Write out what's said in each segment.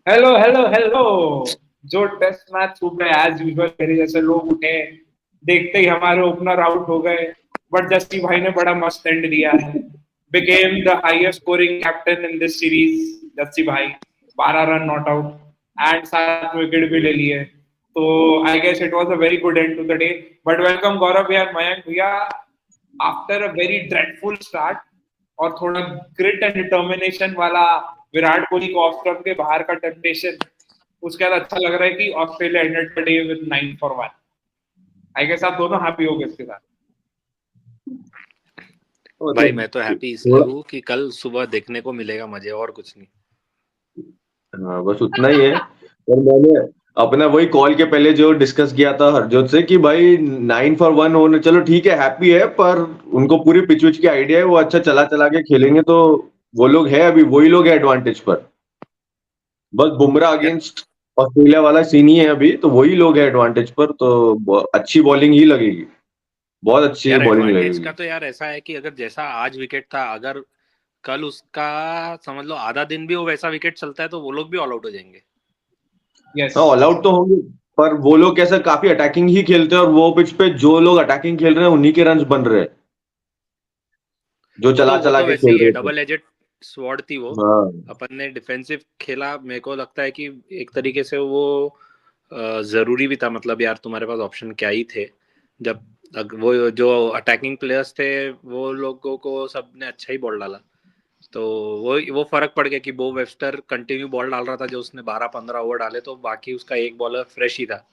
Hello hello hello. जो test match सुबह as usual मेरे जैसे लोग उठे, देखते ही हमारे ओपनर आउट हो गए। बट जस्सी भाई ने बड़ा मस्त एंड दिया है। Became the highest scoring captain in this series. Jassi भाई 12 run not out and 7 wicket भी ले लिए। तो I guess it was a very good end to the day. But welcome Gaurav यार, मयंक भैया। After a very dreadful start और थोड़ा grit and determination वाला विराट कोहली को ऑफ स्टंप के बाहर का टेम्पटेशन, उसके बाद अच्छा लग रहा है कि Australia ended the day with 9 for 1। I guess आप दोनों हैप्पी हो गए इसके साथ। भाई मतलब मैं तो हैप्पी इसलिए थोड़ा हूँ कि कल सुबह देखने को मिलेगा मजे, और कुछ नहीं। हाँ, बस उतना ही है। और मैंने अपना वही कॉल के पहले जो डिस्कस किया था हरजोत से कि भाई 9 for 1 होने, चलो ठीक है, हैप्पी है, पर उनको पूरी पिच विच की आइडिया है, वो अच्छा चला चला के खेलेंगे, तो वो लोग है, अभी वही लोग है एडवांटेज पर। बस बुमराह अगेंस्ट ऑस्ट्रेलिया वाला सीन ही है अभी, तो वही लोग है एडवांटेज पर, तो अच्छी बॉलिंग ही लगेगी, बहुत अच्छी यार बॉलिंग एडवांटेज लगेगी। का तो यार ऐसा है कि अगर जैसा आज विकेट था, अगर कल उसका समझ लो आधा दिन भी वो वैसा विकेट चलता है तो वो लोग भी ऑल आउट हो जाएंगे। यस। हाँ, ऑल आउट तो होंगे, पर वो लोग कैसे काफी अटैकिंग ही खेलते हैं, और वो पिच पे जो लोग अटैकिंग खेल रहे हैं उन्हीं के रन्स बन रहे हैं, जो वो चला तो वो चला तो के वैसे खेल ही है, रहे थे। डबल एजेड स्वॉर्ड थी वो। हाँ। अपन ने डिफेंसिव खेला, मेरे को लगता है कि एक तरीके से वो जरूरी भी था। मतलब यार तुम्हारे पास ऑप्शन क्या ही थे जब वो जो अटैकिंग प्लेयर्स थे वो लोगों को सबने अच्छा ही बॉल डाला। तो वो फर्क पड़ गया कि बो वेबस्टर कंटिन्यू बॉल डाल रहा था, जो उसने 12-15 ओवर डाले, तो बाकी उसका एक बॉलर फ्रेश ही था।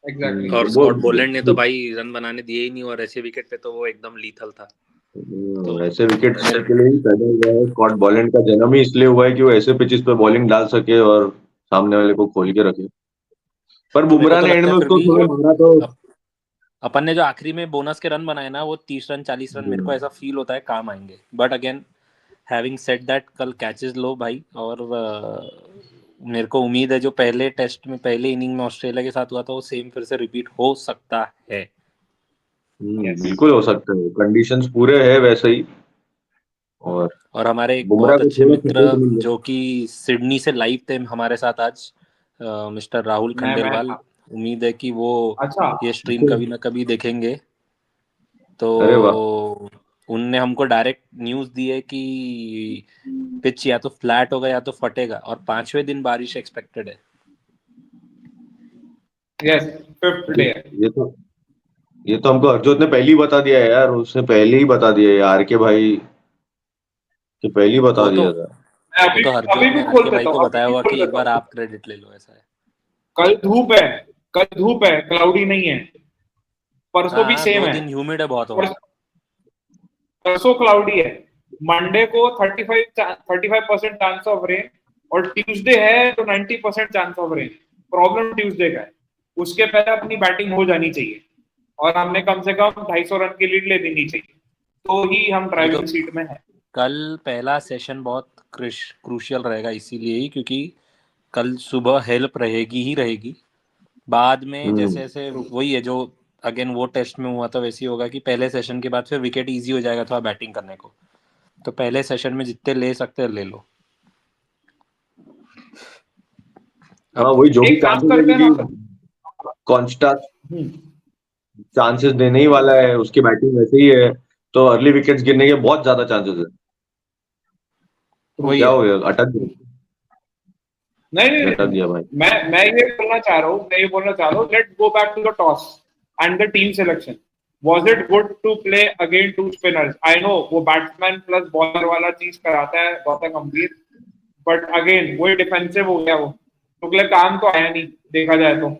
एग्जैक्टली। और वो स्कॉट बोलेंड ने तो भाई रन बनाने दिए ही नहीं, और ऐसे विकेट पे तो वो एकदम लीथल था। तो ऐसे विकेट के लिए ही पैदा हुआ है, स्कॉट बॉलैंड का जन्म ही इसलिए हुआ है कि वो ऐसे पिचेस पे बॉलिंग डाल सके और सामने वाले को खोल के रखे। पर तो मेरे को बुमराह तो ने एंड लगता है में फिर उसको भी थोड़ा मारा तो। अपन ने जो आखिरी में बोनस के रन बनाए ना, वो 30 रन 40 रन, मेरे को ऐसा फील होता है काम आएंगे। But again having said that, कल कैचेस लो भाई। और मेरे को उम्मीद है जो पहले टेस्ट में पहले इनिंग में ऑस्ट्रेलिया के साथ हुआ था वो सेम फिर से रिपीट हो सकता है। यस। बिल्कुल हो सकता है, कंडीशंस पूरे है वैसे ही। और और हमारे एक बुमराह बहुत को अच्छे थोड़ा मित्र सपोर्ट मिल जो कि सिडनी से लाइव थे हमारे साथ आज, मिस्टर राहुल मैं खंडेलवाल, था। उम्मीद है कि वो अच्छा। ये स्ट्रीम कभी ना कभी देखेंगे। अरे वाह। तो उनने हमको डायरेक्ट न्यूज़ दी है कि पिच या तो फ्लैट होगा या तो फटेगा, और 5वें दिन बारिश एक्सपेक्टेड है। यस। फिफ्थ ये डे। ये तो ये तो हमको हरजोत ने पहले ही बता दिया है यार, उसने पहले ही बता दिया है आर के भाई कि पहले ही बता वो तो दिया था। मैं वो अभी तो अभी हरजोत ने भी आर खोल के भाई देता को हूँ, अभी बताया भी होगा खोल कि एक देता बार हूँ। आप क्रेडिट ले लो, ऐसा है। कल धूप है। कल धूप है, क्लाउडी नहीं है। परसों हाँ भी हाँ, सेम दो है। दिन ह्यूमिड है बहुत वहाँ। परसों परसों क्लाउडी है। मंडे को 35% चांस ऑफ रेन। और ट्यूसडे है तो 90% chance of rain. Problem Tuesday का है। उसके पहले अपनी बैटिंग हो जानी चाहिए। और हमने कम से कम 250 रन की लीड ले देनी चाहिए। तो ही हम देखो, ड्राइविंग सीट में है। कल पहला सेशन बहुत क्रूशियल रहेगा, इसीलिए ही क्योंकि कल सुबह हेल्प रहेगी ही रहेगी। बाद में जैसे हम्म जैसे वही है जो अगेन वो टेस्ट में हुआ था, वैसे ही होगा कि पहले सेशन के बाद फिर विकेट इजी हो जाएगा थोड़ा बैटिंग करने को। तो पहले सेशन में जितने ले सकते हैं ले लो। हाँ, अब वही जो भी एक काम चांसेस है, करते हैं ना। क्योंकि कॉन्स्टा हम्म। चांसेस देने ही वाला है, उसकी बैटिंग वैसे ही है, तो अर्ली विकेट्स गिरने के बहुत ज्यादा चांसेस है। वही क्या है। हो गया, अटक गया? नहीं नहीं अटक नहीं। गया भाई। मैं ये बोलना चाह रहा हूँ, let's go back to the toss and the team selection. Was it good to play again two spinners? I know वो बैट्समैन प्लस बॉलर वाला चीज कराता है गौतम गंभीर। बट अगेन वही डिफेंसिव हो गया वो। तो अगले काम तो आया नहीं, देखा जाए तो।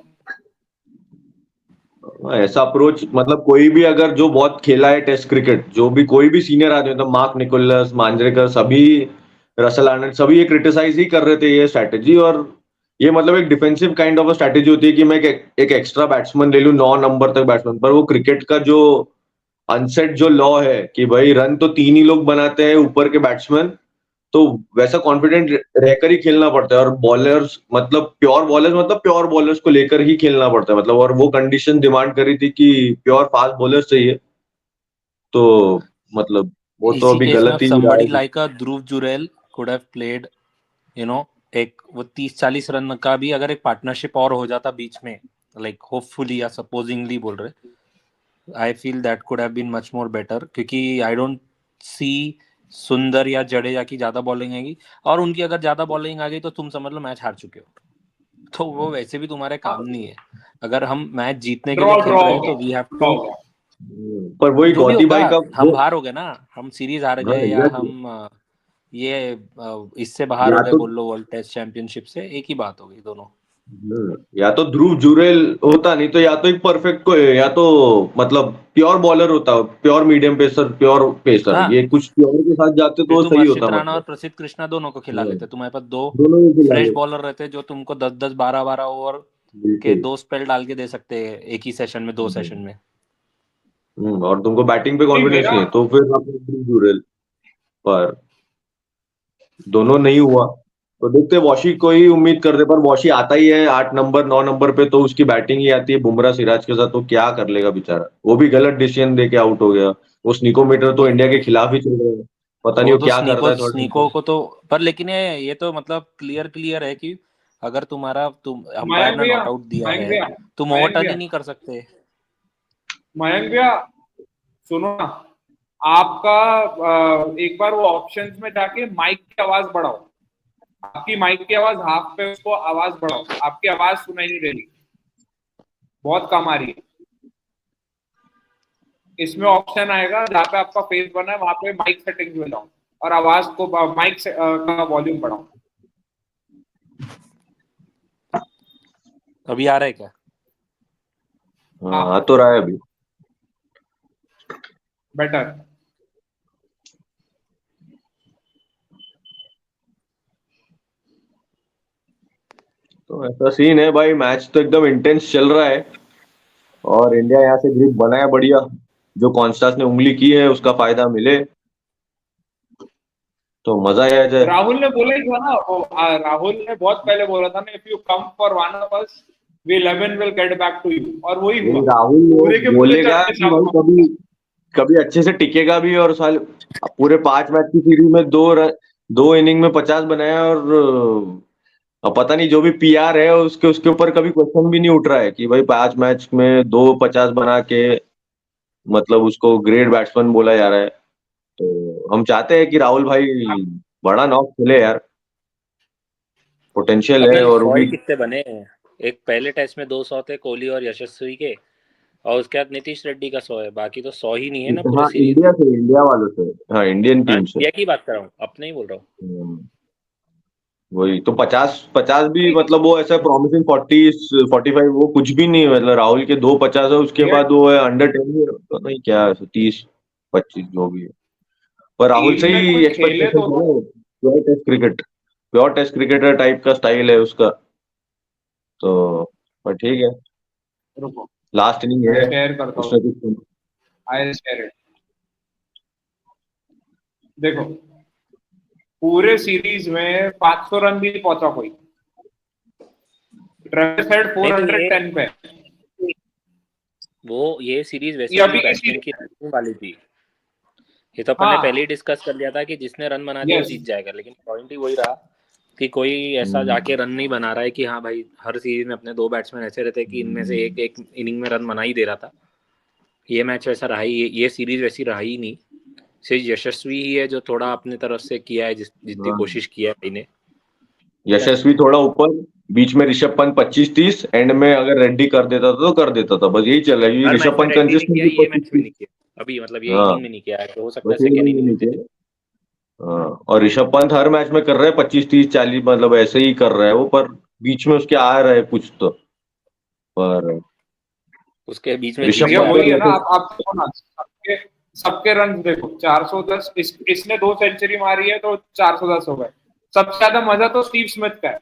ऐसा अप्रोच, मतलब कोई भी अगर जो बहुत खेला है टेस्ट क्रिकेट, जो भी कोई भी सीनियर आदमी, मतलब मार्क निकोलस, मांजरेकर, सभी, रसल आनंद, सभी ये क्रिटिसाइज ही कर रहे थे ये स्ट्रैटेजी। और ये मतलब एक डिफेंसिव काइंड ऑफ स्ट्रैटेजी होती है कि मैं एक एक्स्ट्रा बैट्समैन ले लूं 9 नंबर तक बैट्समैन, पर वो क्रिकेट का जो अनसेट जो लॉ है कि भाई रन तो 3 ही लोग बनाते हैं ऊपर के बैट्समैन, तो वैसा कॉन्फिडेंट रहकर ही खेलना पड़ता है। और बॉलर्स, मतलब प्योर बॉलर्स को लेकर ही खेलना पड़ता है, मतलब, और वो कंडीशन डिमांड करी थी कि प्योर फास्ट बॉलर्स चाहिए, तो मतलब वो तो इसी अभी केस में गलत अब ही रहा somebody है। like a Dhruv Jurel could have played, you know, एक वो 30-40 रन का भी अगर एक पार्टनरशिप और हो जाता बीच में, लाइक होपफुली या सपोजिंगली बोल रहे, I feel that could have been much more better, क्योंकि आई डोंट सी सुंदर या जडेजा की ज्यादा बॉलिंग आएगी, और उनकी अगर ज्यादा बॉलिंग आ गई तो तुम समझ लो मैच हार चुके हो, तो वो वैसे भी तुम्हारे काम नहीं है। अगर हम मैच जीतने के लिए खेल रहे हैं तो वी हैव टू, पर वही जो भी गौती होगा भाई का हम वो, बाहर हो गए ना, हम सीरीज हार हाँ गए या exactly. हम ये इससे बाहर या हो गए तो बोल लो, वर्ल्ड टेस्ट चैंपियनशिप से, एक ही बात हो गई दोनों। या तो ध्रुव जुरेल होता, नहीं तो या तो एक परफेक्ट को, या तो मतलब प्योर बॉलर होता, pure medium pacer, pure pacer, हाँ, ये कुछ प्योर के साथ जाते फिर तो तुम सही हर्षित होता राणा और मतलब। प्रसिद्ध कृष्णा दोनों को खिला हाँ, लेते, तुम्हारे पास दो दोनों ही खिला फ्रेश लो, बॉलर रहते जो तुमको 10-10 12-12 ओवर के बिल्कुल। 2 स्पेल डाल के दे सकते हैं एक ही सेशन में, 2 सेशन में। और तुमको बैटिंग पे नहीं कॉन्फिडेंस मेरा नहीं है तो फिर आप ध्रुव जुरेल, पर दोनों नहीं हुआ तो देखते वॉशी को ही उम्मीद करते, पर वॉशी आता ही है 8 नंबर 9 नंबर पे, तो उसकी बैटिंग ही आती है बुमराह सिराज के साथ, तो क्या कर लेगा बेचारा, वो भी गलत डिसीजन दे के आउट हो गया। वो स्निकोमीटर तो इंडिया के खिलाफ ही चल रहा है, पता नहीं वो वो तो क्या करता स्नीको है थर्ड स्नीको को तो, पर लेकिन ये तो मतलब क्लियर है कि अगर तुम अंपायर मयंक ने भैया, नॉट आउट दिया मयंक है, भैया, तुम मयंक ओवरटर्न ही भैया, नहीं कर सकते। मयंक भैया, सुनो ना, आपका एक बार वो ऑप्शंस में जाके माइक की आवाज बढ़ाओ, आपकी माइक की आवाज हाफ पे, उसको आवाज बढ़ाओ, आपकी आवाज सुनाई नहीं दे रही, बहुत कम आ रही है। इसमें ऑप्शन आएगा जहाँ पे आपका फेस बना है, वहां पे माइक सेटिंग्स में जाओ और आवाज को माइक से का वॉल्यूम बढ़ाओ। अभी आ रहा है क्या? हाँ आ तो रहा है अभी। बेटर। तो ऐसा सीन है भाई, मैच तो एकदम इंटेंस चल रहा है और इंडिया यहाँ से ग्रिप बनाया बढ़िया, जो कॉन्स्टास ने उंगली की है उसका फायदा मिले तो मजा ही आ जाए। राहुल ने बोला ही था ना वो, राहुल ने बहुत पहले बोला था ना, if you come for one of us we 11 will get back to you, और वही हुआ। नहीं, राहुल वो पूरे के पूरे बोलेगा चक्के कि भाई साफ। कभी कभी अच्छे से टिकेगा भी, और साल पूरे 5 मैच की सीरीज में 2 इनिंग में 50 बनाया, और पता नहीं जो भी पीआर है उसके उसके ऊपर कभी क्वेश्चन भी नहीं उठ रहा है कि भाई 5 मैच में 2 50 बना के मतलब उसको ग्रेट बैट्समैन बोला जा रहा है। तो हम चाहते हैं कि राहुल भाई बड़ा नॉक खेले यार, पोटेंशियल अपने है, तो और वो 100 ही भी कितने बने हैं, एक पहले टेस्ट में 200 थे कोहली और यशस्वी के, और उसके बाद नीतीश रेड्डी का 100 है, बाकी तो 100 ही नहीं है ना पूरे हाँ सीरीज में। इंडिया से, इंडिया वालों से, हाँ इंडियन हाँ, टीम से। इंडिया की बात कर रहा हूँ, अपने ही बोल रहा हूँ। हम्म, वही तो 50 50 भी मतलब वो ऐसा प्रॉमिसिंग 40 45 वो कुछ भी नहीं है, मतलब राहुल के 2 50 है, उसके भैया बाद वो है अंडर 10 तो नहीं क्या है, 30 25 जो भी है। पर राहुल से टीम में ही कोई खेले एक्सपेक्टेशन तो था ना, प्योर टेस्ट क्रिकेटर टाइप का स्टाइल है उसका, तो पर ठीक है, रुको लास्ट इनिंग मैं है, शेयर करता हूँ, उसमें कुछ आई शेयर इट। देखो पूरे सीरीज में 500 रन भी नहीं पहुंचा कोई, ट्रेविस हेड नहीं तो 410 पे। ये सीरीज ये वैसे भी अभी की बैट्समैन की सीरीज है। रैंकिंग वाली थी। ये तो अपन ने पहले ही हाँ, डिस्कस कर लिया था कि जिसने रन बना दिया वो यस, जीत जाएगा, लेकिन पॉइंट ही वही रहा कि कोई ऐसा जाके रन नहीं बना रहा है कि हाँ भाई हर सीरीज में अपने 2 बैट्समैन ऐसे रहते हैं कि इनमें से एक एक इनिंग में रन बना ही दे रहा था। ये मैच वैसा रहा ही, ये सीरीज वैसी रहा ही नहीं। सिर्फ यशस्वी ही है जो थोड़ा अपनी तरफ से किया है, जितनी कोशिश किया है भाई ने। यशस्वी थोड़ा ऊपर, बीच में ऋषभ पंत 25 30, एंड में अगर रेड्डी कर देता था तो कर देता था, बस यही चल रहा है क्योंकि हर ऋषभ मैच में पंत रेड्डी ने किया, कंसिस्टेंटली ये मैच में 25 30। नहीं किया अभी, मतलब ये हाँ इनिंग में नहीं किया है, तो हो सकता बस है ये सेकेंड नहीं इनिंग में नहीं दे किया। दे। हाँ और ऋषभ पंत हर मैच में कर रहा है 25 30 40, मतलब ऐसे ही कर रहा है वो, पर बीच में उसके आ रहा है कुछ तो, पर उसके बीच में ऋषभ जीरो भैया है पंत अभी। वही है ना, का आप देखो ना, सबके सबके रन देखो 410, इसने 2 सेंचुरी मारी है तो 410 हो गए। सबसे ज्यादा मजा तो स्टीव स्मिथ का है,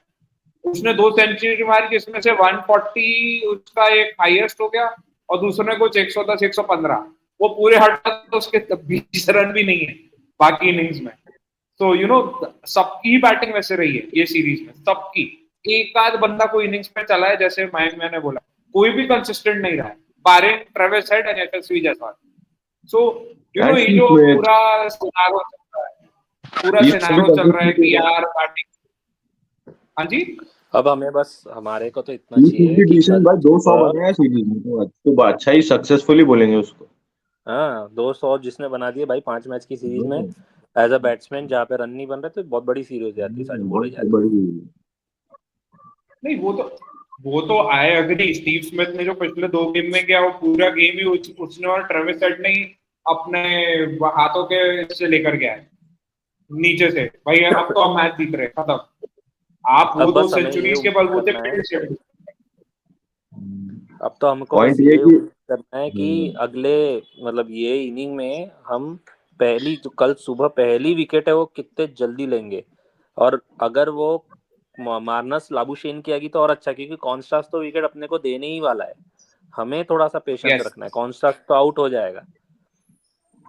उसने 2 सेंचुरी मारी जिसमें से 140 उसका एक हाईएस्ट हो गया, और दूसरे ने कुछ 110 115, वो पूरे हटा तो उसके 20 रन भी नहीं है बाकी इनिंग्स में। तो सबकी बैटिंग वैसे रही है ये सीरीज में, सबकी। एक आध बंदा कोई इनिंग्स पे चला है, जैसे मयंक मैंने बोला, कोई भी कंसिस्टेंट नहीं रहा है बारिंग ट्रेविस हेड एंड यशस्वी जायसवाल। सो ये स्टीव जो स्मिथ, पूरा सिनारो चल रहा है, पूरा ये सभी सिनारो चल रहा है कि कंसिस्टेंसी यार बैटिंग, हाँ जी, अब हमें बस हमारे को तो इतना चाहिए कि डिसीजन कल भाई 200 सुबह, बने हैं सीरीज में, तो अच्छा ही सक्सेसफुली बोलेंगे उसको। हाँ 200 जिसने बना दिए भाई 5 मैच की सीरीज में एज अ बैट्समैन, जहाँ पे रन नहीं बन रहे तो बहुत बड़ी सीरीज हो जाती है, सच बोले बहुत जाए तो। बड़ी। नहीं वो तो आई एग्री। स्टीव स्मिथ ने जो पिछले 2 गेम में किया, वो पूरा गेम ही उसने और ट्रेविस हेड ने ही अपने हाथों के से लेकर गया है नीचे से। भाई अब तो हम मैच जीत रहे, खत्म। आप वो अब दो बस हमें ये सेंचुरीज के उम्मीद बलबूते करना है, पे खेल। अब तो हमको बस पॉइंट ये ये कि उम्मीद करना है कि अगले मतलब ये इनिंग में हम पहली जो कल सुबह पहली विकेट है वो कितने जल्दी लेंगे। और अगर वो मार्नस लाबुशेन की आएगी तो और अच्छा, क्योंकि कॉन्स्टास तो विकेट अपने को देने ही वाला है। हमें थोड़ा सा पेशेंस यस, रखना है, कॉन्स्टास तो आउट हो जाएगा,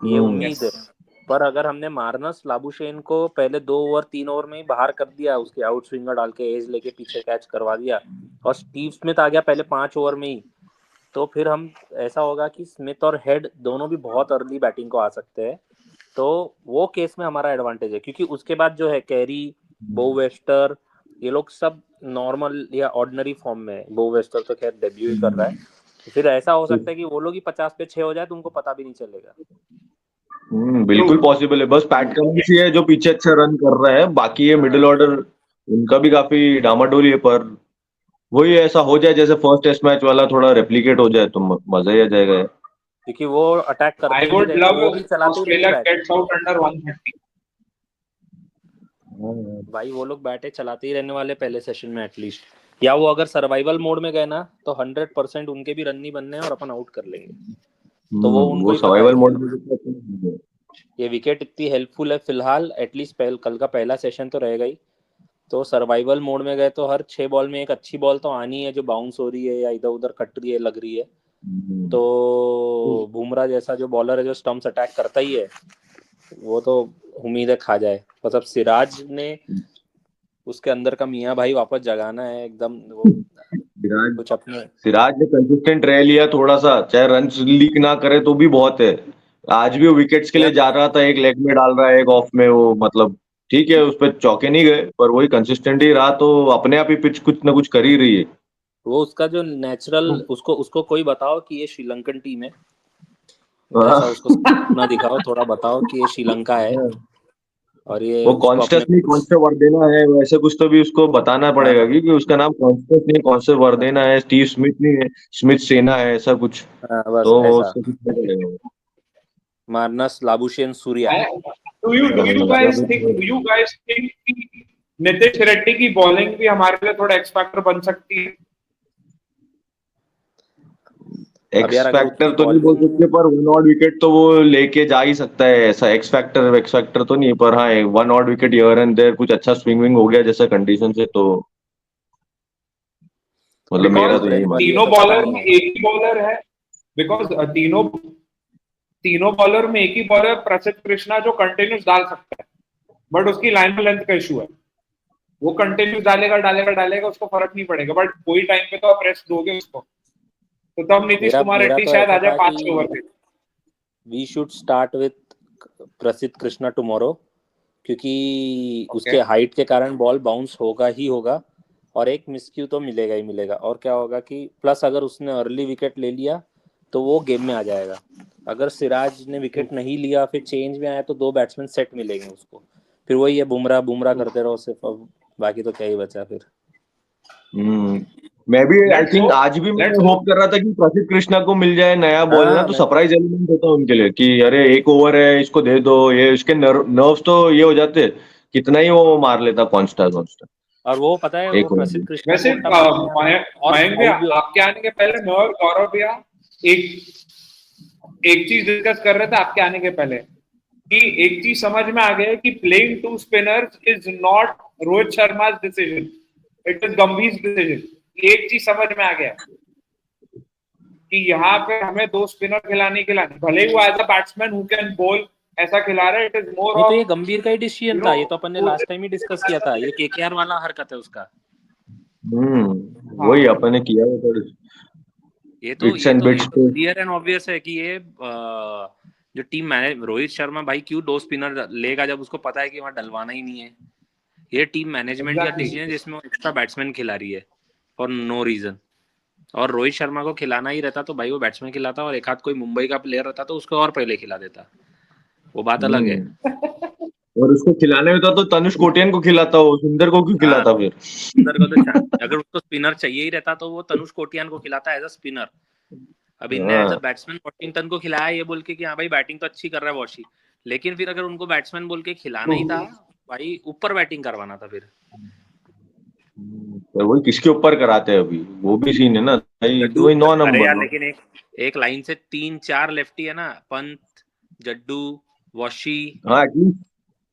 ये उम्मीद यस। है। पर अगर हमने मार्नस लाबुशेन को पहले 2 ओवर 3 ओवर में ही बाहर कर दिया, उसके आउट स्विंगर डाल के एज लेके पीछे कैच करवा दिया, और स्टीव स्मिथ आ गया पहले 5 ओवर में ही, तो फिर हम ऐसा होगा कि स्मिथ और हेड दोनों भी बहुत अर्ली बैटिंग को आ सकते हैं। तो वो केस में हमारा एडवांटेज है, क्योंकि उसके बाद जो है कैरी, बो वेस्टर, ये लोग सब नॉर्मल या ऑर्डिनरी फॉर्म में है। बो वेस्टर तो खैर डेब्यू ही कर रहा है, तो फिर ऐसा हो सकता है कि वो लोग ही 50 पे 6 हो जाए तो उनको पता भी नहीं चलेगा। ट्रू। बिल्कुल पॉसिबल है। बस पैट कमिंस ही है जो पीछे अच्छा रन कर रहा है, बाकी ये मिडिल हाँ, ऑर्डर उनका भी काफी डामाडोल है। पर वही ऐसा हो जाए जैसे फर्स्ट टेस्ट मैच वाला थोड़ा रेप्लिकेट हो जाए तो मजा ही आ जाएगा यार। क्योंकि वो अटैक करते आई ही नहीं वुड रहेंगे, लव वो भी चलाते ही रहेंगे Australia bat. Gets out under 130। भाई वो लोग बैटे चलाते ही रहने वाले पहले सेशन में एटलीस्ट, या वो अगर सर्वाइवल मोड में गए ना तो 100% उनके भी रन नहीं बनने हैं और अपन आउट कर लेंगे। तो वो उनको वो ही पता है सर्वाइवल कि मोड में ये विकेट इतनी हेल्पफुल है फिलहाल, एटलीस्ट कल का पहला सेशन तो रहेगा ही। तो सर्वाइवल मोड में गए तो हर 6 बॉल में एक अच्छी बॉल तो आनी है जो बाउंस हो रही है या इधर उधर कट रही है, लग रही है। तो बुमराह जैसा जो बॉलर है जो स्टम्प्स अटैक करता ही है, वो तो उम्मीद है खा जाए। मतलब सिराज ने उसके अंदर का मियाँ भाई वापस जगाना है एकदम, वो सिराज कुछ अपने। सिराज ने कंसिस्टेंट रह लिया थोड़ा सा, चाहे रन लीक ना करे तो भी बहुत है। आज भी वो विकेट्स के लिए यार जा रहा था, एक लेग में डाल रहा है एक ऑफ में, वो मतलब ठीक है उस पर चौके नहीं गए पर वही कंसिस्टेंट ही रहा तो अपने आप ही पिच कुछ ना कुछ कर ही रही है। वो उसका जो नेचुरल, उसको उसको कोई बताओ कि ये श्रीलंकन टीम है, ऐसा हाँ। उसको सपना दिखाओ थोड़ा, बताओ कि ये श्रीलंका है और ये वो उसको अपने कॉन्स्टस नहीं कुछ। कौन से वर्देना है, वैसे कुछ तो भी उसको बताना पड़ेगा हाँ, क्योंकि उसका नाम कॉन्स्टस नहीं कौन से वर्देना है, स्टीव स्मिथ नहीं है, स्मिथ सेना है, ऐसा कुछ। हाँ बस तो ऐसा, उसको कुछ नहीं पड़ेगा। मार्नस लाबुशेन सूर्या, डू ऐसा यू कुछ। गाइस थिंक कि नितिश रेड्डी की बॉलिंग भी हमारे लिए थोड़ा एक्स फैक्टर बन सकती है? अब एक्स यार अगर फैक्टर उसकी तो नहीं बोल बॉलिंग, सकते पर वन ऑड विकेट तो वो लेके जा ही सकता है। ऐसा एक्स फैक्टर तो नहीं, पर हाँ one odd wicket here and there कुछ अच्छा स्विंग विंग हो गया जैसा कंडीशन से, तो मतलब बिकॉज मेरा अब तो यही रेड मानना वाली है तीनों तो पता बॉलर नहीं में है। एक ही बॉलर है। बिकॉज तीनों तीनों बॉलर में एक ही बॉलर प्रसिद्ध कृष्णा जो कंटिन्यूस डाल सकता है, बट उसकी लाइन लेंथ का इशू है। वो कंटिन्यूस डालेगा डालेगा डालेगा, उसको फर्क नहीं पड़ेगा, बट कोई टाइम पे तो आप रेस्ट दोगे उसको। तो तब नीतीश मेरा कुमार मेरा रेड्डी तो शायद आ ऐसा जाए था कि 5 ओवर पे। वी शुड स्टार्ट विथ प्रसिद्ध कृष्णा टुमारो, क्योंकि ओके। उसके हाइट के कारण बॉल बाउंस होगा ही होगा, और एक मिसक्यू तो मिलेगा ही मिलेगा। और क्या होगा कि प्लस अगर उसने अर्ली विकेट ले लिया तो वो गेम में आ जाएगा। अगर सिराज ने विकेट नहीं लिया फिर चेंज में आया तो 2 बैट्समैन सेट मिलेंगे उसको, फिर वही है बुमराह बुमराह करते रहो सिर्फ, अब बाकी तो क्या ही बचा फिर। हम्म मैं भी आई लेट्स थिंक होप, आज भी मैं लेट्स होप होप। कर रहा था कि प्रसिद्ध कृष्णा को मिल जाए नया बॉल ना, हाँ तो मैं सरप्राइज एलिमेंट होता उनके लिए कि अरे एक ओवर है इसको दे दो, ये इसके नर्व्स तो ये हो जाते कितना ही वो मार लेता कॉन्स्टा कॉन्स्टा और वो पता है वो एक ओवर प्रसिद्ध में। कृष्णा को वैसे उल्टा मारने आता है और मयंक भैया, आउट भी। आपके आने के पहले मैं और गौरव भैया एक एक चीज डिस्कस कर रहे थे आपके आने के पहले, कि एक चीज समझ में आ गया है कि playing 2 spinners is not Rohit Sharma decision, it is गंभीर डिसीजन। एक चीज समझ में आ गया कि यहाँ पे हमें 2 स्पिनर खिलाने, भले ही वो as a batsman who can bowl ऐसा खिला रहा है, इट इज मोर नहीं तो ये ऑफ गंभीर का ही डिसीजन यू नो। था, ये तो अपन ने लास्ट टाइम ही डिस्कस किया था, ये केकेआर वाला हरकत है उसका। वही हाँ, अपने किया है पर इट्स ये एंड तो बिट्स पे। क्लियर एंड ऑब्वियस है कि ये जो टीम मैनेज रोहित शर्मा भाई क्यों 2 स्पिनर लेगा जब उसको पता है कि वहां डलवाना ही नहीं है। ये टीम मैनेजमेंट का Exactly. डिसीजन जिसमें वो एक्स्ट्रा बैट्समैन खिला रही है फॉर नो रीजन। और रोहित शर्मा को खिलाना ही रहता तो भाई वो बैट्समैन खिलाता, और एक आध कोई मुंबई का प्लेयर रहता तो उसको और पहले खिला देता, वो बात अलग है। और उसको खिलाने में तो तनुष कोटियन को खिलाता हो, सुंदर को क्यों हाँ, खिलाता फिर? सुंदर को तो अगर उसको स्पिनर चाहिए ही रहता तो वो तनुष कोटियान को खिलाता एज अ स्पिनर। अब इनने एज अ बैट्समैन वॉशिंगटन को खिलाया ये बोल के कि हाँ भाई बैटिंग तो अच्छी कर रहा है वॉशी, लेकिन फिर अगर उनको बैट्समैन बोल के खिलाना ही था भाई, ऊपर बैटिंग करवाना था फिर। तो वही किसके ऊपर कराते हैं अभी, वो भी सीन है ना भाई, तो वही 9 अरे यार नंबर। लेकिन एक लाइन से 3-4 लेफ्टी है ना, पंत, जड्डू, वॉशी। हाँ एटलीस्ट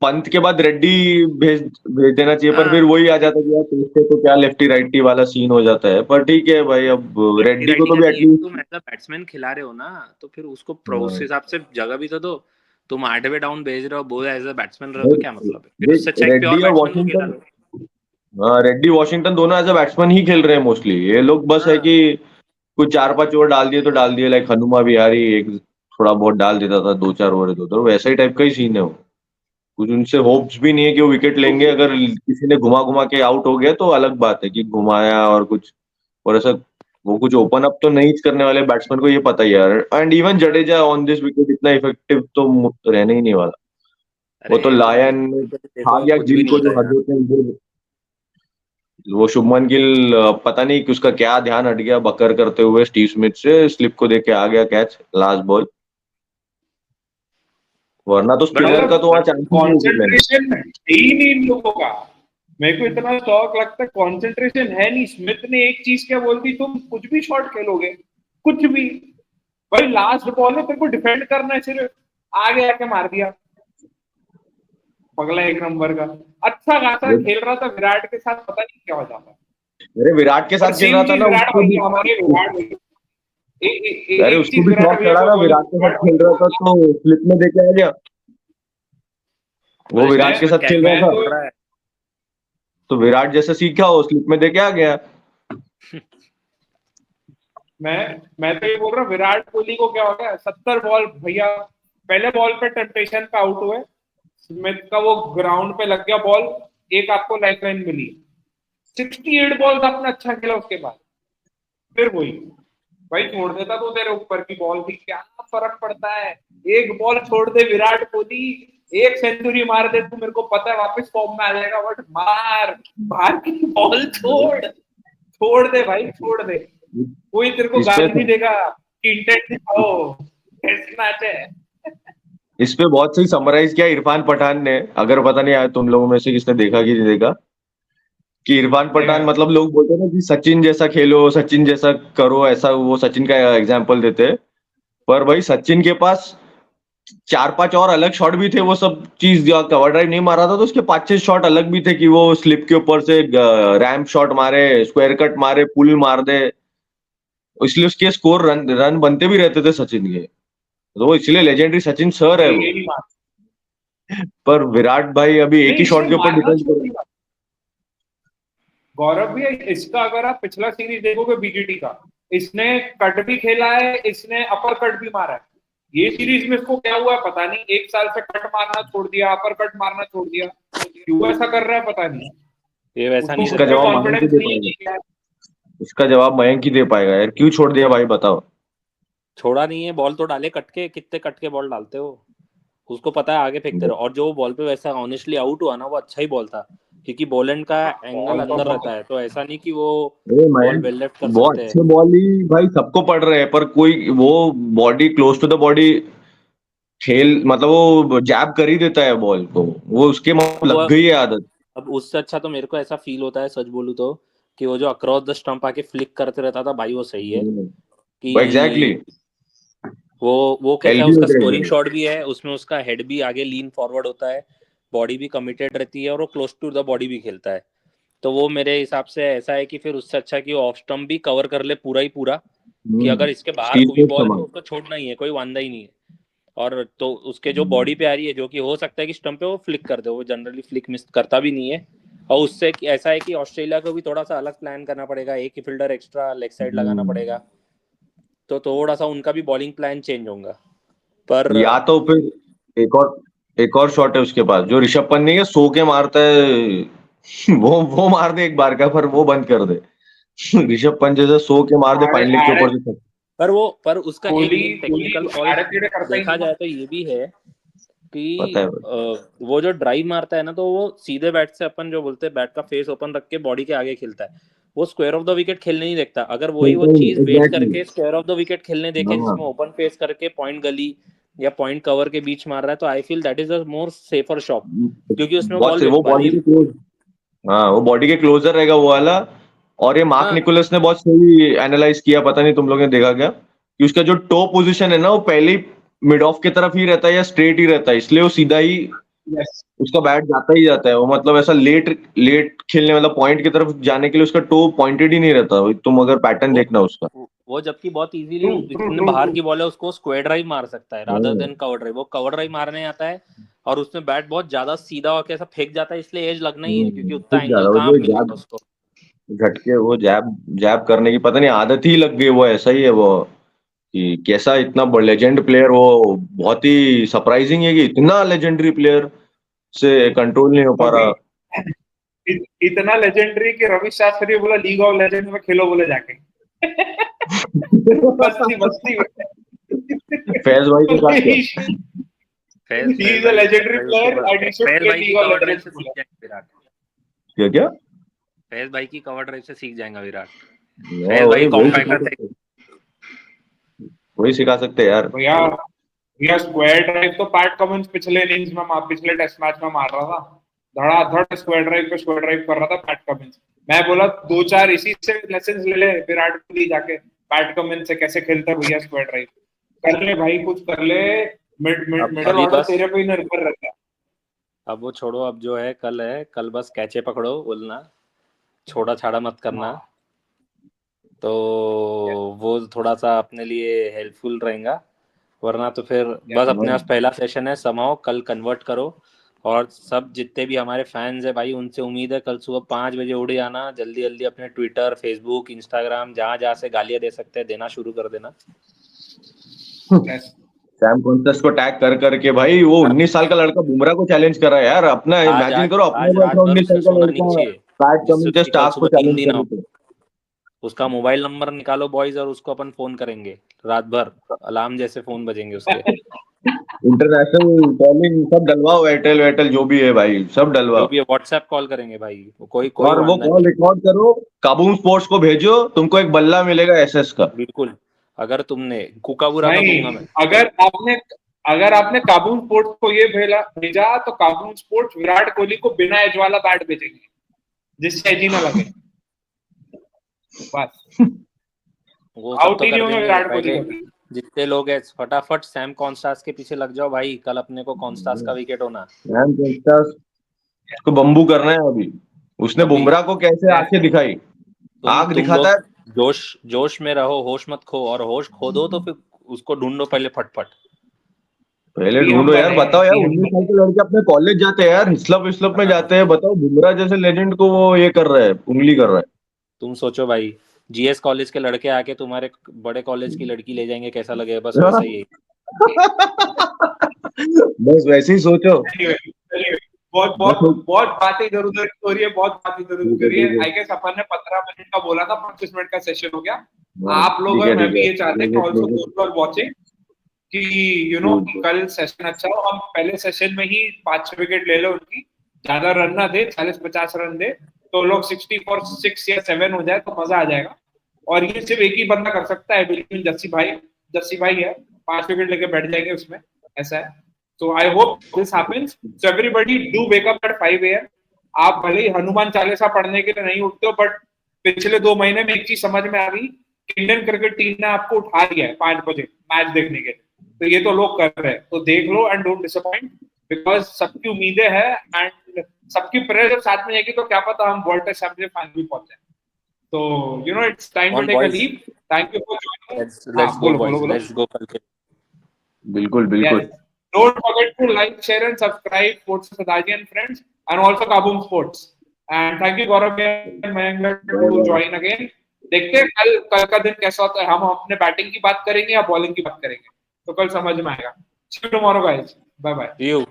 पंत के बाद रेड्डी भेज भेज देना चाहिए, पर फिर हाँ, वही आ जाता है कि यार टेस्ट पे तो क्या लेफ्टी राइटी वाला सीन हो जाता है, पर ठीक है भाई, अब लेफ्टी रेड्डी को राइटी तो का भी नहीं है, एटलीस्ट। तुम एज अ बैट्समैन खिला रहे हो ना, तो फिर उसको उस हिसाब से जगह भी तो दो। तुम 8वें डाउन भेज रहे हो, बोल एज अ बैट्समैन रहे हो, तो क्या मतलब है? फिर उससे अच्छा एक प्योर रेड्डी और बैट्समैन को खिला वॉशिंगटन, दो। हाँ रेड्डी वॉशिंगटन दोनों एज अ बैट्समैन ही खेल रहे हैं मोस्टली, ये लोग बस है हाँ, कि कुछ 4-5 ओवर डाल दिए तो डाल दिए, लाइक हनुमा विहारी एक थोड़ा बहुत डाल देता था, 2-4 ओवर दो, तो वैसा ही टाइप का ही सीन है वो। कुछ उनसे होप्स भी नहीं है कि वो विकेट लेंगे, अगर किसी ने घुमा घुमा के आउट हो गया तो अलग बात है कि घुमाया और कुछ, और ऐसा वो कुछ ओपन अप तो नहीं करने वाले बैट्समैन को, ये पता ही यार। And even Jadeja on this wicket इतना इफेक्टिव तो रहने ही नहीं वाला। वो तो अरे वो लायन खा देखो गया कुछ भी गिल नहीं को जो होता हद यार। होते हैं, वो शुभमन गिल पता नहीं कि उसका क्या ध्यान हट गया, बकर करते हुए स्टीव स्मिथ से स्लिप को देके आ गया कैच लास्ट बॉल, वरना तो बट स्पिनर का तो वहां चांस ही नहीं विकेट लेने। कंसंट्रेशन है ही नहीं इन लोगों का। मेरे को इतना शौक लगता है, कंसंट्रेशन है नहीं। स्मिथ ने एक चीज क्या बोल दी, तुम कुछ भी शॉट खेलोगे, कुछ भी, भाई लास्ट बॉल में तेरे को डिफेंड करना है, सिर्फ आगे आके मार दिया पगला एक नंबर का। अच्छा खासा खेल रहा था विराट के साथ, पता नहीं क्या हो जाता। अरे विराट के और साथ खेल सेम रहा था चीज ना विराट उसको भी, भैया, हमारे विराट भैया, अरे एक उसको चीज भी विराट शॉट भैया चढ़ा को ना, बोल, विराट के साथ खेल रहा था तो स्लिप में देके आ गया, वो और विराट स्टीव के स्मिथ साथ खेल रहा मैं था तो कर रहा है। तो विराट जैसे सीखा वो स्लिप में देके आ गया। मैं तो ये बोल रहा हूँ, विराट कोहली को क्या हो गया, 70 बॉल भैया, पहले बॉल पे टेम्पटेशन पे आउट हुए, स्मिथ का वो ग्राउंड पे लग गया बॉल, एक आपको लाइफ लाइन मिली, 68 बॉल आपने अच्छा खेला उसके बाद, फिर वही भाई छोड़ देता तो तेरे ऊपर की बॉल थी, क्या फर्क पड़ता है, एक बॉल छोड़ दे विराट कोहली, एक सेंचुरी मार दे, तू मेरे को पता है वापस फॉर्म में आ जाएगा, बट मार, बाहर की बॉल छोड़, छोड़ दे भाई, छोड़ दे, कोई तेरे को इस पे गाली नहीं देगा कि इंटेंट दिखाओ, टेस्ट मैच है। इस पे बहुत सही समराइज किया इरफान पठान ने, अगर पता नहीं आया तुम लोगों में से किसने देखा कि नहीं देखा, कि इरफान पठान मतलब लोग बोलते हैं ना कि सचिन जैसा खेलो, सचिन जैसा करो, ऐसा वो सचिन का एग्जाम्पल देते हैं, पर भाई सचिन के पास 4-5 और अलग शॉट भी थे, वो सब चीज कवर ड्राइव नहीं मारा था तो उसके 5-6 शॉट अलग भी थे, कि वो स्लिप के ऊपर से रैम्प शॉट मारे, स्क्वायर कट मारे, पुल मार दे, इसलिए उसके स्कोर रन रन बनते भी रहते थे सचिन के, तो वो इसलिए लेजेंडरी सचिन सर है ये वो। नहीं मार, पर विराट भाई अभी एक नहीं ही इसने शॉट के ऊपर मारना डिपेंड छोड़ कर। दिया गौरव भी। इसका अगर आप पिछला सीरीज देखोगे बीजीटी का, इसने कट भी खेला है, इसने अपर कट भी मारा है, ये सीरीज में इसको क्या हुआ है पता नहीं, एक साल से कट मारना छोड़ दिया, अपर कट मारना छोड़ दिया, क्यों ऐसा कर रहा है पता नहीं, ये वैसा उसको नहीं खुद इसका रहता पे है। जवाब मयंक ही कॉन्फिडेंस दे नहीं पाएगा, है। इसका जवाब मयंक ही दे पाएगा यार, क्यों छोड़ दिया भाई बताओ। छोड़ा नहीं है, बॉल तो डाले कट के, कितने कट के बॉल डालते हो, उसको पता है आगे फेंकते रहो। और जो बॉल पे वैसा ऑनेस्टली आउट हुआ ना, वो अच्छा ही बॉल था, क्योंकि बॉलेंड का एंगल बॉल तो अंदर रहता बहुत है, तो ऐसा नहीं कि वो बॉल मयंक वेल लेफ्ट कर बहुत सकते हैं। अच्छे बॉल ही भाई सबको पड़ रहे हैं, पर कोई वो body close to the body खेल, मतलब वो जैब कर ही देता है बॉल को, वो उसके अब लग गई है आदत। अब उससे अच्छा तो मेरे को ऐसा फील होता है, सच बोलूं तो, कि वो जो अक्रॉस द स्टंप आके फ्लिक करते रहता था भाई, वो सही है। एग्जैक्टली, कि वो कैसा है, एलबी हो उसका जाएगा। स्कोरिंग शॉट भी है उसमें, उसका हेड भी आगे लीन फॉरवर्ड होता है, बॉडी भी कमिटेड रहती है, और वो क्लोज टू द बॉडी भी खेलता है। तो वो मेरे हिसाब से ऐसा है कि फिर उससे अच्छा कि वो ऑफ स्टंप भी कवर कर ले पूरा ही पूरा, कि अगर इसके बाहर स्टीव कोई स्मिथ बॉल है तो समान। उसको छोड़ना ही है, कोई वांदा ही नहीं है। और तो उसके जो बॉडी पे आ रही है, जो कि हो सकता है कि स्टंप पे वो फ्लिक कर दे, वो जनरली फ्लिक मिस करता भी नहीं है। और उससे ऐसा है कि ऑस्ट्रेलिया को भी थोड़ा सा अलग प्लान करना पड़ेगा, एक ही फील्डर एक्स्ट्रा लेग साइड लगाना पड़ेगा, तो थोड़ा सा उनका भी बॉलिंग प्लान चेंज होगा। पर या तो फिर एक और शॉट है उसके पास जो ऋषभ पंत नहीं है, सो के मारता है वो मार दे एक बार का, पर वो बंद कर दे। ऋषभ पंत जैसे 100 के मार दे फाइन लेग के ऊपर से। पर उसका एक टेक्निकल कॉल करता ही देखा नहीं। जाए तो ये भी है कि पता है वो जो ड्राइव मारता है ना, तो वो सीधे बैट से, अपन जो बोलते हैं बैट का फेस ओपन रख के बॉडी के आगे खेलता है, वो स्क्वायर ऑफ द विकेट खेलने नहीं देखता। अगर वही वो चीज वेट करके स्क्वायर ऑफ द विकेट खेलने देखे, जिसमें ओपन फेस करके पॉइंट गली या पॉइंट कवर के बीच मार रहा है, तो आई feel that is the more safer shot, क्योंकि उसमें बहुत बॉल वो बॉडी के क्लोज, हाँ वो बॉडी के क्लोजर रहेगा वो वाला। और ये मार्क हाँ निकोलस ने बहुत सही एनालाइज किया, पता नहीं तुम लोगों ने देखा क्या, कि उसका जो टो पोजीशन है ना वो पहले ही मिड ऑफ की तरफ ही रहता है या स्ट्रेट ही रहता है, इसलिए वो सीधा ही Yes. उसका बैट जाता ही जाता है। वो मतलब ऐसा लेट लेट खेलने, मतलब पॉइंट की तरफ जाने के लिए उसका टो पॉइंटेड ही नहीं रहता। तुम अगर पैटर्न देखना उसका, वो जबकि बहुत इजीली True, true, इतने true, बाहर true. की बॉल है, उसको स्क्वायर ड्राइव मार सकता है रादर देन कवर ड्राइव। वो कवर ड्राइव मारने आता है और उसमें बैट बहुत ज्यादा सीधा होकर ऐसा फेंक जाता है, इसलिए एज लगना ही है, क्योंकि उतना ठीक जा एंगल रहा है। वो कहाँ जो मिलेगा उसको। झटके, वो जैब जैब करने की पता नहीं आदत ही लग गई, वो ऐसा ही है वो, कि कैसा इतना लेजेंड प्लेयर, वो बहुत ही सरप्राइजिंग है कि इतना लेजेंडरी प्लेयर से कंट्रोल नहीं हो पा अभी रहा। इतना लेजेंडरी कि रवि शास्त्री बोला लीग ऑफ लेजेंड में खेलो बोले जाके। मस्ती मस्ती में। फैज भाई के साथ क्या? He is a legendary player and he should Faiz play भाई की League of cover drive Legends से सीख बोला। जाएंगे विराट। क्या क्या? फैज भाई की कवर ड्राइव से सीख जाएगा विराट। हाँ, फैज भाई वही कॉम्पैक्ट सिखा करते सकते, वही सिखा सकते हैं यार। भैया भैया स्क्वायर ड्राइव तो पैट कमिंस पिछले इनिंग्स में पिछले टेस्ट मैच में मार रहा था, धड़ाधड़ स्क्वायर ड्राइव पे स्क्वायर ड्राइव कर रहा था पैट कमिंस। मैं बोला 2-4 इसी से लेसन ले ले विराट कोहली जाके, पैट कमिंस से कैसे खेलता है भैया स्क्वायर ड्राइव। कर ले भाई, कुछ कर ले। मिडिल अभी ऑर्डर बस तेरे पे ही निर्भर रहता है। अब वो छोड़ो, अब जो है कल बस कैचे पकड़ो बोलना, छोड़ा छाड़ा मत करना, तो वो थोड़ा सा अपने लिए हेल्पफुल रहेगा। वरना तो फिर बस अपने पास पहला सेशन है, समाओ कल कन्वर्ट करो। और सब जितने भी हमारे फैंस है भाई, उनसे उम्मीद है कल सुबह 5 बजे उड़ जाना, जल्दी जल्दी अपने ट्विटर, फेसबुक, इंस्टाग्राम, जहाँ जहाँ से गालियां दे सकते हैं देना शुरू कर देना। सैम कॉन्टेस्ट को टैग कर करके भाई, वो 19 साल का लड़का बुमराह को चैलेंज कर रहा है यार। अपना आज इमेजिन आज करो, अपने आज में रात अपना भर 19 उसे साल का सोना नहीं लड़का चाहिए, पैट जिससे कमिंस उसकी कल स्टाफ को सुबह नींद चैलेंज ही कर ना हो। रहे थे। उसका मोबाइल नंबर निकालो बॉयज, और उसको अपन फोन करेंगे रात भर, अलार्म जैसे फोन बजेंगे उसके। इंटरनेशनल कॉलिंग सब डलवाओ, एयरटेल वेयरटेल जो भी है भाई सब जो डलवाओ। भी है व्हाट्सएप कॉल करेंगे भाई, कोई कोई और वो वांदा कॉल नहीं। रिकॉर्ड करो, काबूम स्पोर्ट्स को भेजो, तुमको एक बल्ला मिलेगा एसएस का। बिल्कुल, अगर तुमने कुकाबुरा का दूंगा मैं। नहीं, अगर आपने काबूल स्पोर्ट्स को ये भेजा तो काबूल स्पोर्ट्स विराट कोहली को बिना एज वाला बैट भेजेंगे, जिससे एज ही ना लगे। बस वो सब आउट तो ही नहीं कर होंगे देंगे विराट कोहली पहले। कभी। जितने लोग हैं फटाफट सैम कॉन्स्टास के पीछे लग जाओ भाई, कल अपने को कॉन्स्टास का विकेट होना। मैम उसको बम्बू करना है अभी। उसने अभी बुमराह को कैसे आंखें दिखाई, आग तुम दिखाता लोग है। जोश जोश में रहो, होश मत खो, और होश खो दो तो फिर उसको ढूंढो पहले फटफट। पहले बी ढूंढो हम्बल यार, है, बताओ यार, बी 19 हम्बल साल है। के लड़के अपने कॉलेज जाते हैं यार, हिस्लप विस्लप में जाते हैं, बताओ बुमराह जैसे लेजेंड को वो ये कर रहा है, उंगली कर रहा है। तुम सोचो भाई, जीएस कॉलेज के लड़के आके तुम्हारे बड़े कॉलेज की लड़की ले जाएंगे, कैसा लगेगा? बस वैसा ही है। बस वैसे ही सोचो। Anyway, बहुत बहुत बस बहुत बातें इधर उधर हो रही है, बहुत बातें इधर उधर ठीक है करी है। ठीक है। आई गेस अपन ने 15 मिनट का बोला था, 25 मिनट का सेशन हो गया। हाँ, आप लोग ठीक और है मैं ठीक भी है, ये चाहते हैं कि ऑल्सो दोस्त आर वाचिंग कि कि कल सेशन अच्छा हो, हम पहले सेशन में ही 5-6 विकेट ले लो उनकी, ज्यादा रन ना दे, 40-50 रन दे, तो लोग 60 फॉर 6 या 7 हो जाए तो मजा आ जाएगा। और ये सिर्फ एक ही बंदा कर सकता है, बिल्कुल जस्सी भाई है, 5 विकेट लेके बैठ जाएंगे उसमें, ऐसा है। तो I hope this happens, so everybody do wake up at 5 AM। आप भले ही हनुमान चालीसा पढ़ने के लिए नहीं उठते हो, बट पिछले 2 महीने में एक चीज समझ में आ गई, इंडियन क्रिकेट टीम ने आपको उठा दिया है 5 बजे मैच देखने के लिए। तो ये तो लोग कर रहे हैं, तो देख लो एंड डोंट डिसअपॉइंट, बिकॉज सबकी उम्मीदें हैं एंड सबकी प्रेयर जब साथ में जाएगी तो क्या पता हम वर्ल्ड टेस्ट चैंपियन फाइनल भी पहुंचे। तो it's time to on take a boys, leave. Thank you for joining. Let's go बोलो बोलो बॉयज, बोलो। लेट्स गो कल के। बिल्कुल बिल्कुल। Yes. Don't forget to like, share, and subscribe Sports Sadaji and friends, and also Kaboom Sports. And thank you Gaurav and Mayank to join again. देखते हैं कल का दिन कैसा होता है, हम अपने बैटिंग की बात करेंगे या बॉलिंग की बात करेंगे, तो कल समझ में आएगा। See you tomorrow guys. Bye bye. See you.